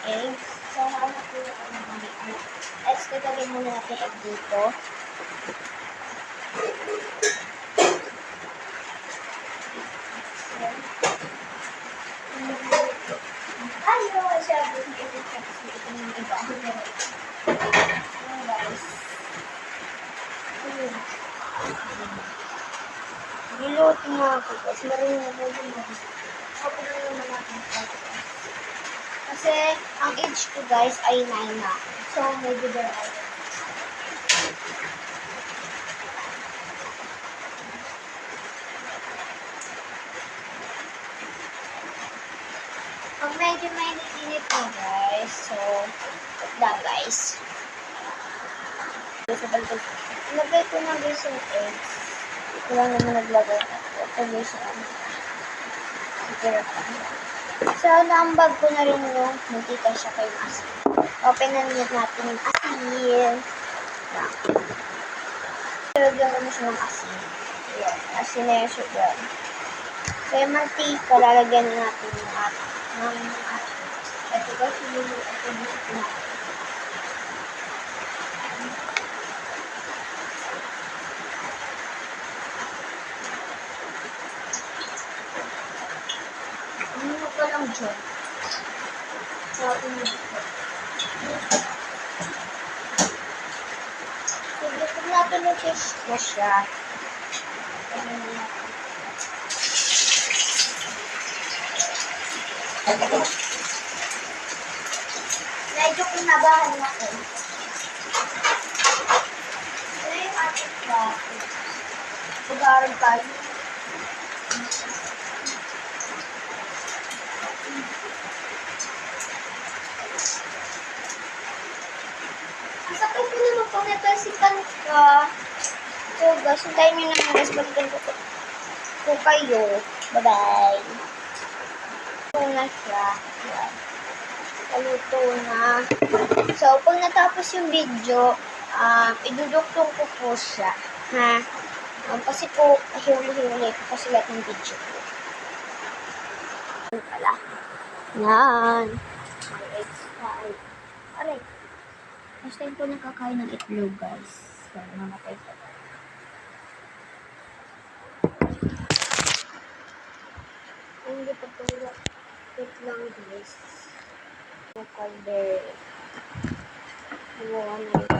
eggs. So, hanap ko yung mga egg. Let's lagay muna natin egg dito. Ayaw, sabi ko ito kasi ito yung iba. Ayan guys. Niluto nga ako guys. Marunong na po yung mga. Open na naman natin ito. Kasi ang age ko guys ay 9 na. So, medyo dry. Pag medyo mainit-init na guys, so, wait lang guys. Ilagay ko na guys yung eggs. Ito lang naman naglagay na ito. Ito guys yung so, naambag ko na rin yung mantika siya kay asin. Open na natin yung asin. Lagyan ko na siya ng asin. Ayan, asin na yung sugar. So, yung mantika, lalagyan na natin yung asin. Ito guys, yung natin. Ano pa lang dyan? Sabi mo dito. So, gusto natin yung fish na siya. Medyo kinabahan ako. Ito yung ating plato. Pag-aaral tayo. Masakit ko naman kung napasikan ka. So guys, hintayin nyo naman guys. Balikan ko kayo. Bye-bye. Ito na siya. Yan. Paluto na. So, pag natapos yung video, iduduktong ko po siya. Ha? Kasi po, huli-huli ko kasi lahat ng video ko. Yan pala. Yan. May eggs fry. Aray. First time ko nakakain ng itlog, guys. So, namatay ko. Hindi pa tulad. Wait lang, guys. Nakalde. Ano